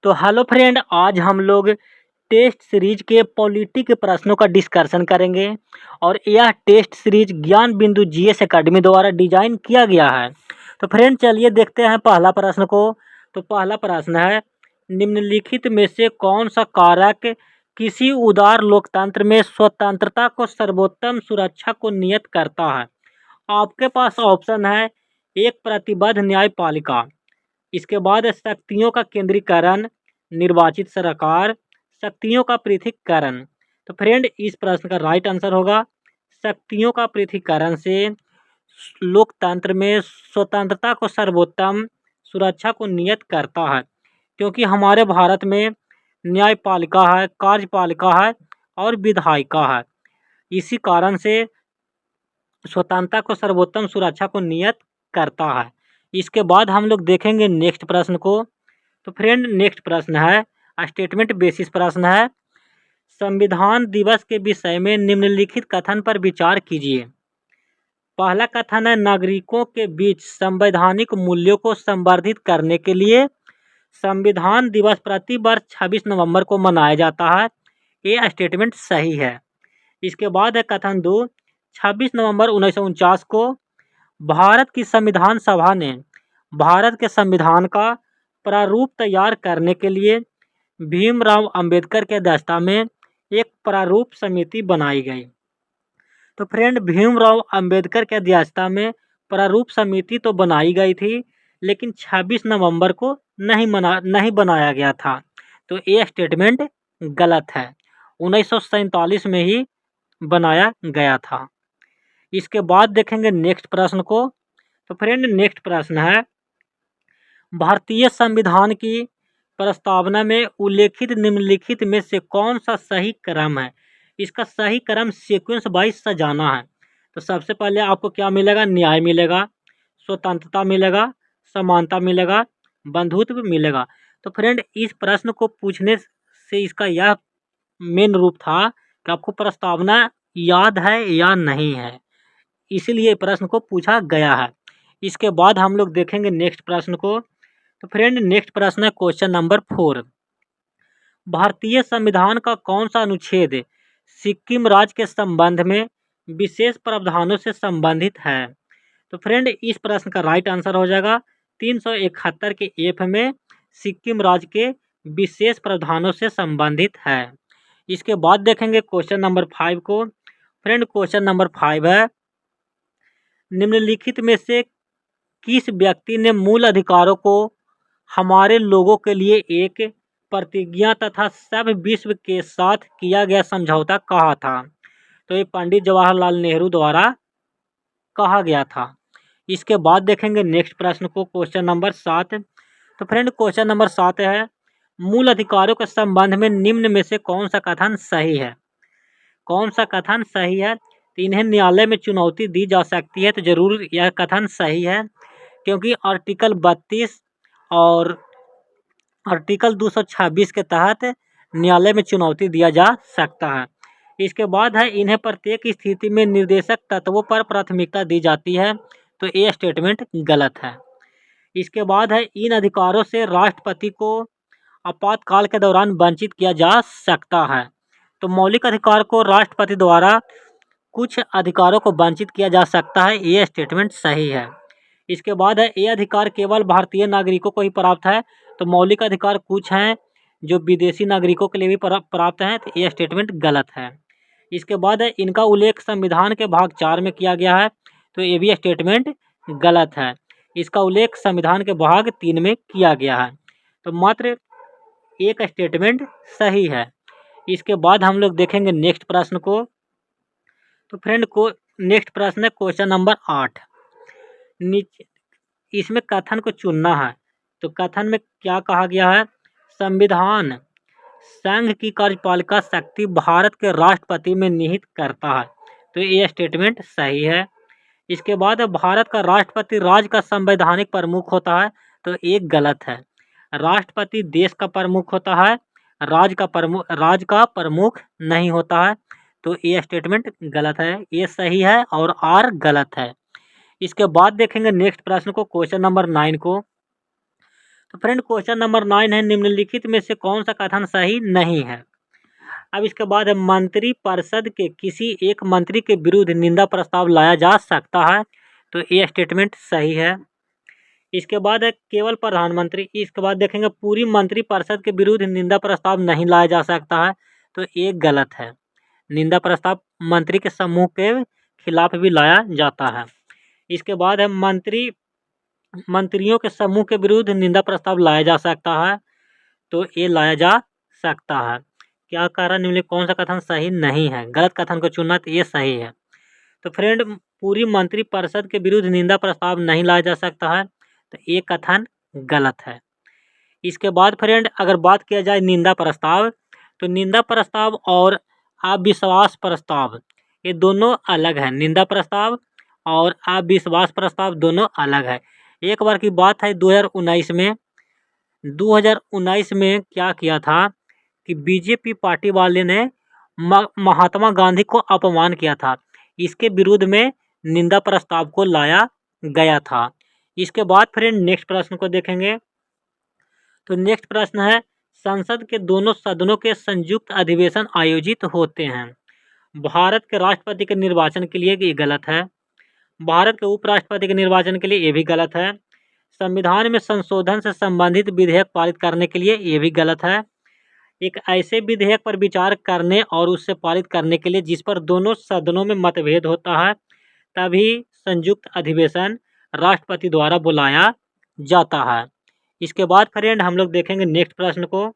तो hello friend, आज हम लोग टेस्ट सीरीज के पॉलिटी के प्रश्नों का डिस्कशन करेंगे और यह टेस्ट सीरीज ज्ञान बिंदु जीएस एकेडमी द्वारा डिजाइन किया गया है। तो फ्रेंड चलिए देखते हैं पहला प्रश्न को। तो पहला प्रश्न है, निम्नलिखित में से कौन सा कारक किसी उदार लोकतंत्र में स्वतंत्रता को सर्वोत्तम सुरक्षा को नियत करता है? आपके पास ऑप्शन है, एक प्रतिबद्ध न्यायपालिका, इसके बाद शक्तियों का केंद्रीकरण, निर्वाचित सरकार, शक्तियों का पृथक्करण। तो फ्रेंड इस प्रश्न का राइट आंसर होगा शक्तियों का पृथक्करण से लोकतंत्र में स्वतंत्रता को सर्वोत्तम सुरक्षा को नियत करता है, क्योंकि हमारे भारत में न्यायपालिका है, कार्यपालिका है और विधायिका है। इसी कारण से स्वतंत्रता को सर्वोत्तम सुरक्षा को नियत करता है। इसके बाद हम लोग देखेंगे नेक्स्ट प्रश्न को। तो फ्रेंड नेक्स्ट प्रश्न है, स्टेटमेंट बेसिस प्रश्न है, संविधान दिवस के विषय में निम्नलिखित कथन पर विचार कीजिए। पहला कथन है, नागरिकों के बीच संवैधानिक मूल्यों को संवर्धित करने के लिए संविधान दिवस प्रति वर्ष 26 नवंबर को मनाया जाता है। ये स्टेटमेंट सही है। इसके बाद है कथन 2, 26 नवंबर 1949 को भारत की संविधान सभा ने भारत के संविधान का प्रारूप तैयार करने के लिए भीमराव अंबेडकर के अध्यक्षता में एक प्रारूप समिति बनाई गई। तो फ्रेंड भीमराव अंबेडकर के अध्यक्षता में प्रारूप समिति तो बनाई गई थी, लेकिन 26 नवंबर को नहीं बनाया गया था। तो ये स्टेटमेंट गलत है, 1947 में ही बनाया गया था। इसके बाद देखेंगे नेक्स्ट प्रश्न को। तो फ्रेंड नेक्स्ट प्रश्न है, भारतीय संविधान की प्रस्तावना में उल्लेखित निम्नलिखित में से कौन सा सही क्रम है? इसका सही क्रम सीक्वेंस वाइज सजाना है। तो सबसे पहले आपको क्या मिलेगा? न्याय मिलेगा, स्वतंत्रता मिलेगा, समानता मिलेगा, बंधुत्व मिलेगा। तो फ्रेंड इस प्रश्न को पूछने से इसका यह मेन रूप था कि आपको प्रस्तावना याद है या नहीं है, इसीलिए प्रश्न को पूछा गया है। इसके बाद हम लोग देखेंगे नेक्स्ट प्रश्न को। तो फ्रेंड नेक्स्ट प्रश्न है क्वेश्चन नंबर 4, भारतीय संविधान का कौन सा अनुच्छेद सिक्किम राज्य के संबंध में विशेष प्रावधानों से संबंधित है? तो फ्रेंड इस प्रश्न का राइट आंसर हो जाएगा 371 के एफ में सिक्किम राज्य के विशेष प्रावधानों से संबंधित है। इसके बाद देखेंगे क्वेश्चन नंबर 5 को। फ्रेंड क्वेश्चन नंबर 5 है, निम्नलिखित में से किस व्यक्ति ने मूल अधिकारों को हमारे लोगों के लिए एक प्रतिज्ञा तथा सब विश्व के साथ किया गया समझौता कहा था? तो ये पंडित जवाहरलाल नेहरू द्वारा कहा गया था। इसके बाद देखेंगे नेक्स्ट प्रश्न को, क्वेश्चन नंबर 7। तो फ्रेंड क्वेश्चन नंबर 7 है, मूल अधिकारों के संबंध में निम्न में से कौन सा कथन सही है? कौन सा कथन सही है? तो इन्हें न्यायालय में चुनौती दी जा सकती है, तो जरूर यह कथन सही है, क्योंकि आर्टिकल 32 और आर्टिकल 226 के तहत न्यायालय में चुनौती दिया जा सकता है। इसके बाद है, इन्हें प्रत्येक स्थिति में निर्देशक तत्वों पर प्राथमिकता दी जाती है। तो ये स्टेटमेंट गलत है। इसके बाद है, इन अधिकारों से राष्ट्रपति को आपातकाल के दौरान वंचित किया जा सकता है। तो मौलिक अधिकार को राष्ट्रपति द्वारा कुछ अधिकारों को वंचित किया जा सकता है, ये स्टेटमेंट सही है। इसके बाद है, ये अधिकार केवल भारतीय नागरिकों को ही प्राप्त है। तो मौलिक अधिकार कुछ हैं जो विदेशी नागरिकों के लिए भी प्राप्त हैं, तो ये स्टेटमेंट गलत है। इसके बाद है, इनका उल्लेख संविधान के भाग 4 में किया गया है। तो ये भी स्टेटमेंट गलत है, इसका उल्लेख संविधान के भाग 3 में किया गया है। तो मात्र एक स्टेटमेंट सही है। इसके बाद हम लोग देखेंगे नेक्स्ट प्रश्न को। तो फ्रेंड को नेक्स्ट प्रश्न है क्वेश्चन नंबर 8, नीचे इसमें कथन को चुनना है। तो कथन में क्या कहा गया है? संविधान संघ की कार्यपालिका शक्ति भारत के राष्ट्रपति में निहित करता है। तो ये स्टेटमेंट सही है। इसके बाद भारत का राष्ट्रपति राज्य का संवैधानिक प्रमुख होता है। तो ये गलत है, राष्ट्रपति देश का प्रमुख होता है, राज्य का प्रमुख नहीं होता है। तो ये स्टेटमेंट गलत है, ये सही है और आर गलत है। इसके बाद देखेंगे नेक्स्ट प्रश्न को, क्वेश्चन नंबर 9 को। तो फ्रेंड क्वेश्चन नंबर 9 है, निम्नलिखित में से कौन सा कथन सही नहीं है। अब इसके बाद है, मंत्री परिषद के किसी एक मंत्री के विरुद्ध निंदा प्रस्ताव लाया जा सकता है, तो ये स्टेटमेंट सही है। इसके बाद है केवल प्रधानमंत्री, इसके बाद देखेंगे पूरी मंत्री परिषद के विरुद्ध निंदा प्रस्ताव नहीं लाया जा सकता है, तो ये गलत है। निंदा प्रस्ताव मंत्री के समूह के खिलाफ भी लाया जाता है। इसके बाद है मंत्रियों के समूह के विरुद्ध निंदा प्रस्ताव लाया जा सकता है, तो ये लाया जा सकता है। क्या कारण निम्नलिखित कौन सा कथन सही नहीं है, गलत कथन को चुनना, तो ये सही है। तो फ्रेंड पूरी मंत्री परिषद के विरुद्ध निंदा प्रस्ताव नहीं लाया जा सकता है, तो ये कथन गलत है। इसके बाद फ्रेंड अगर बात किया जाए निंदा प्रस्ताव, तो निंदा प्रस्ताव और अविश्वास प्रस्ताव ये दोनों अलग है। निंदा प्रस्ताव और अविश्वास प्रस्ताव दोनों अलग है। एक बार की बात है 2019 में क्या किया था कि बीजेपी पार्टी वाले ने महात्मा गांधी को अपमान किया था, इसके विरुद्ध में निंदा प्रस्ताव को लाया गया था। इसके बाद फ्रेंड नेक्स्ट प्रश्न को देखेंगे। तो नेक्स्ट प्रश्न है, संसद के दोनों सदनों के संयुक्त अधिवेशन आयोजित होते हैं। भारत के राष्ट्रपति के निर्वाचन के लिए ये गलत है। भारत के उपराष्ट्रपति के निर्वाचन के लिए ये भी गलत है। संविधान में संशोधन से संबंधित विधेयक पारित करने के लिए ये भी गलत है। एक ऐसे विधेयक पर विचार करने और उससे पारित करने के लिए जिस पर दोनों सदनों में मतभेद होता है, तभी संयुक्त अधिवेशन राष्ट्रपति द्वारा बुलाया जाता है। इसके बाद फ्रेंड हम लोग देखेंगे नेक्स्ट प्रश्न को।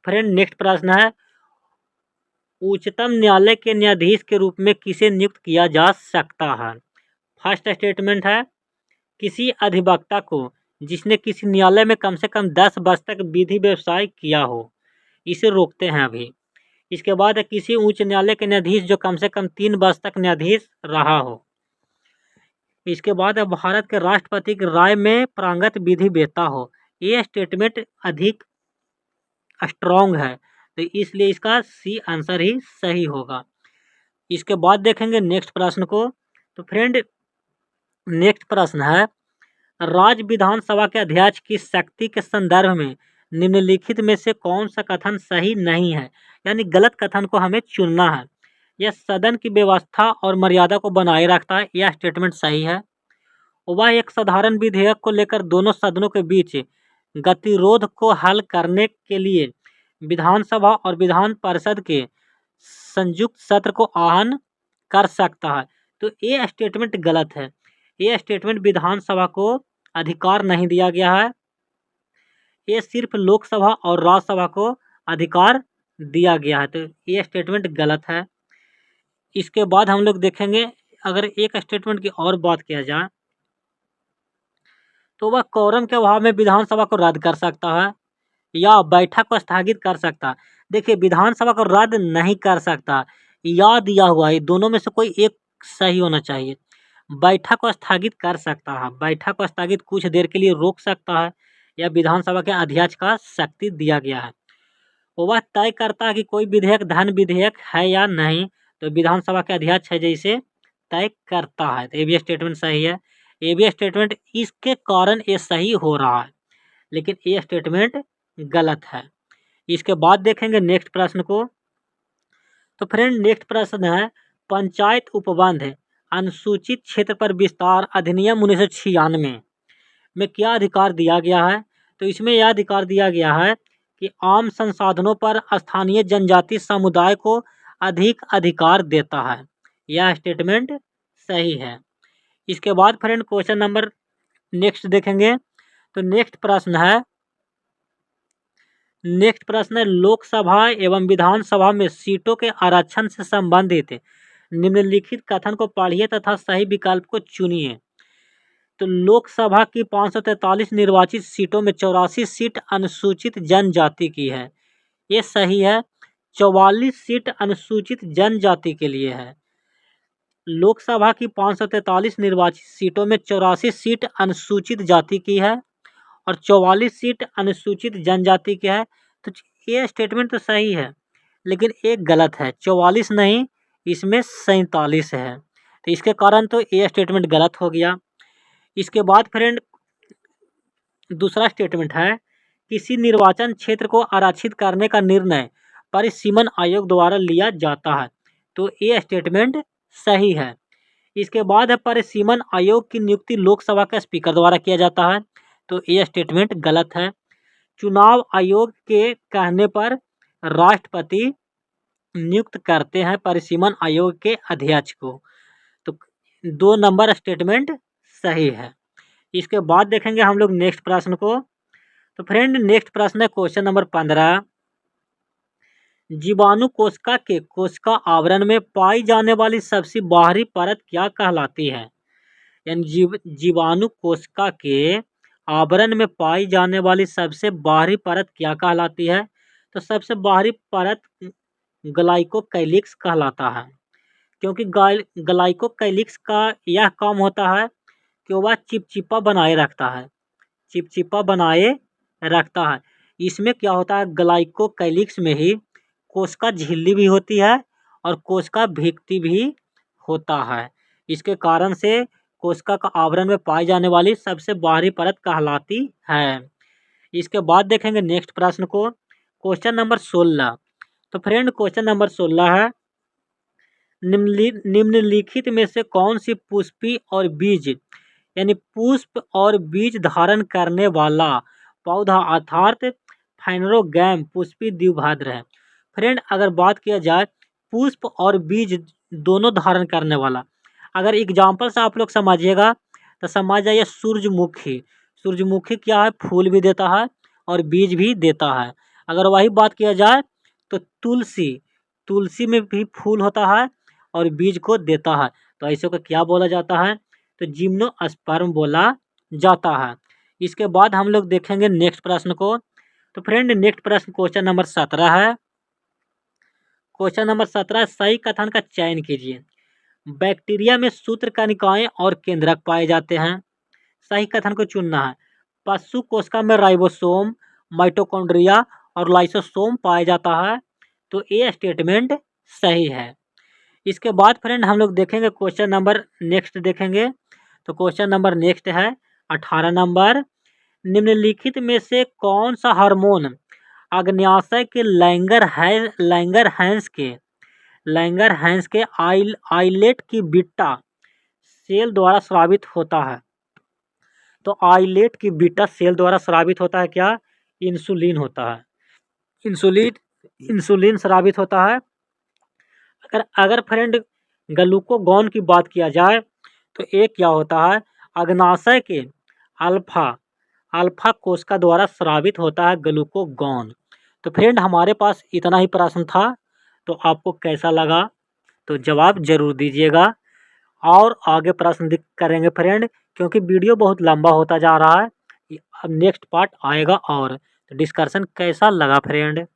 फ्रेंड नेक्स्ट प्रश्न है, उच्चतम न्यायालय के न्यायाधीश के रूप में किसे नियुक्त किया जा सकता है। फर्स्ट स्टेटमेंट है, किसी अधिवक्ता को जिसने किसी न्यायालय में कम से कम 10 वर्ष तक विधि व्यवसाय किया हो, इसे रोकते हैं अभी। इसके बाद है किसी उच्च न्यायालय के न्यायाधीश जो कम से कम 3 वर्ष तक न्यायाधीश रहा हो। इसके बाद है भारत के राष्ट्रपति की राय में प्रांगत विधि वेता हो। ये स्टेटमेंट अधिक स्ट्रॉन्ग है, तो इसलिए इसका सी आंसर ही सही होगा। इसके बाद देखेंगे नेक्स्ट प्रश्न को। तो फ्रेंड नेक्स्ट प्रश्न है, राज्य विधानसभा के अध्यक्ष की शक्ति के संदर्भ में निम्नलिखित में से कौन सा कथन सही नहीं है, यानी गलत कथन को हमें चुनना है। यह सदन की व्यवस्था और मर्यादा को बनाए रखता है, यह स्टेटमेंट सही है। वह एक साधारण विधेयक को लेकर दोनों सदनों के बीच गतिरोध को हल करने के लिए विधानसभा और विधान परिषद के संयुक्त सत्र को आहन कर सकता है, तो ये स्टेटमेंट गलत है। ये स्टेटमेंट विधानसभा को अधिकार नहीं दिया गया है, ये सिर्फ लोकसभा और राज्यसभा को अधिकार दिया गया है, तो ये स्टेटमेंट गलत है। इसके बाद हम लोग देखेंगे अगर एक स्टेटमेंट की और बात किया जाए, तो वह कोरम के अभाव में विधानसभा को रद्द कर सकता है या बैठक को स्थगित कर सकता है। देखिए विधानसभा को रद्द नहीं कर सकता या दिया हुआ है, दोनों में से कोई एक सही होना चाहिए। बैठक को स्थगित कर सकता है, बैठक को स्थगित कुछ देर के लिए रोक सकता है, या विधानसभा के अध्यक्ष का शक्ति दिया गया है। वह तय करता है कि कोई विधेयक धन विधेयक है या नहीं, तो विधानसभा के अध्यक्ष है जैसे तय करता है, तो ये भी स्टेटमेंट सही है। ये भी स्टेटमेंट इसके कारण ये सही हो रहा है, लेकिन ये स्टेटमेंट गलत है। इसके बाद देखेंगे नेक्स्ट प्रश्न को। तो फ्रेंड नेक्स्ट प्रश्न है, पंचायत उपबंध अनुसूचित क्षेत्र पर विस्तार अधिनियम 1996 में क्या अधिकार दिया गया है। तो इसमें यह अधिकार दिया गया है कि आम संसाधनों पर स्थानीय जनजाति समुदाय को अधिक अधिकार देता है, यह स्टेटमेंट सही है। इसके बाद फ्रेंड क्वेश्चन नंबर नेक्स्ट देखेंगे। तो नेक्स्ट प्रश्न है लोकसभा एवं विधानसभा में सीटों के आरक्षण से संबंधित निम्नलिखित कथन को पढ़िए तथा सही विकल्प को चुनिए। तो लोकसभा की 543 निर्वाचित सीटों में 84 सीट अनुसूचित जनजाति की है, ये सही है। 44 सीट अनुसूचित जनजाति के लिए है। लोकसभा की 543 निर्वाचित सीटों में 84 सीट अनुसूचित जाति की है और 44 सीट अनुसूचित जनजाति की है, तो ये स्टेटमेंट तो सही है, लेकिन एक गलत है। 44 नहीं, इसमें 47 है, तो इसके कारण तो ये स्टेटमेंट गलत हो गया। इसके बाद फ्रेंड दूसरा स्टेटमेंट है, किसी निर्वाचन क्षेत्र को आरक्षित करने का निर्णय परिसीमन आयोग द्वारा लिया जाता है। तो ये स्टेटमेंट सही है। इसके बाद है, परिसीमन आयोग की नियुक्ति लोकसभा के स्पीकर द्वारा किया जाता है। तो ये स्टेटमेंट गलत है। चुनाव आयोग के कहने पर राष्ट्रपति नियुक्त करते हैं परिसीमन आयोग के अध्यक्ष को। तो 2 नंबर स्टेटमेंट सही है। इसके बाद देखेंगे हम लोग नेक्स्ट प्रश्न को। तो फ्रेंड नेक्स्ट प्रश्न है क्वेश्चन नंबर 15। जीवाणु कोशिका के कोशिका आवरण में पाई जाने वाली सबसे बाहरी परत क्या कहलाती है? यानी जीवाणु कोशिका के आवरण में पाई जाने वाली सबसे बाहरी परत क्या कहलाती है? तो सबसे बाहरी परत ग्लाइकोकैलिक्स कहलाता है, क्योंकि ग्लाइकोकैलिक्स का यह काम होता है कि वह चिपचिपा बनाए रखता है, चिपचिपा बनाए रखता है। इसमें क्या होता है, ग्लाइकोकैलिक्स में ही कोशिका झिल्ली भी होती है और कोशिका भित्ति भी होता है। इसके कारण से कोशिका का आवरण में पाई जाने वाली सबसे बाहरी परत कहलाती है। इसके बाद देखेंगे नेक्स्ट प्रश्न को, क्वेश्चन नंबर 16। तो फ्रेंड क्वेश्चन नंबर 16 है, निम्नलिखित में से कौन सी पुष्पी और बीज यानी पुष्प और बीज धारण करने वाला पौधा अर्थात फाइनेरोगैम पुष्पी द्विभाद्र है? फ्रेंड अगर बात किया जाए पुष्प और बीज दोनों धारण करने वाला, अगर एग्जाम्पल से आप लोग समझिएगा तो समझ जाइए सूरजमुखी। सूरजमुखी क्या है, फूल भी देता है और बीज भी देता है। अगर वही बात किया जाए तो तुलसी, तुलसी में भी फूल होता है और बीज को देता है। तो ऐसे को क्या बोला जाता है? तो जिम्नोस्पर्म बोला जाता है। इसके बाद हम लोग देखेंगे नेक्स्ट प्रश्न को। तो फ्रेंड नेक्स्ट प्रश्न क्वेश्चन नंबर 17 है। क्वेश्चन नंबर 17 सही कथन का चयन कीजिए। बैक्टीरिया में सूत्रकणिकाएं और केंद्रक पाए जाते हैं। सही कथन को चुनना है। पशु कोशिका में राइबोसोम, माइटोकॉन्ड्रिया और लाइसोसोम पाया जाता है। तो ये स्टेटमेंट सही है। इसके बाद फ्रेंड हम लोग देखेंगे क्वेश्चन नंबर नेक्स्ट देखेंगे। तो क्वेश्चन नंबर नेक्स्ट है 18 नंबर, निम्नलिखित में से कौन सा हार्मोन अग्न्याशय के लैंगरहैंस के आइलेट की बीटा सेल द्वारा स्रावित होता है? तो आइलेट की बीटा सेल द्वारा स्रावित होता है क्या? इंसुलिन होता है। इंसुलिन स्रावित होता है। अगर फ्रेंड ग्लूकोगॉन की बात किया जाए तो एक क्या होता है, अग्न्याशय के अल्फा कोशिका द्वारा स्रावित होता है ग्लूकोगॉन। तो फ्रेंड हमारे पास इतना ही प्रश्न था। तो आपको कैसा लगा तो जवाब जरूर दीजिएगा और आगे प्रश्न करेंगे फ्रेंड, क्योंकि वीडियो बहुत लंबा होता जा रहा है। अब नेक्स्ट पार्ट आएगा। और तो डिस्कशन कैसा लगा फ्रेंड?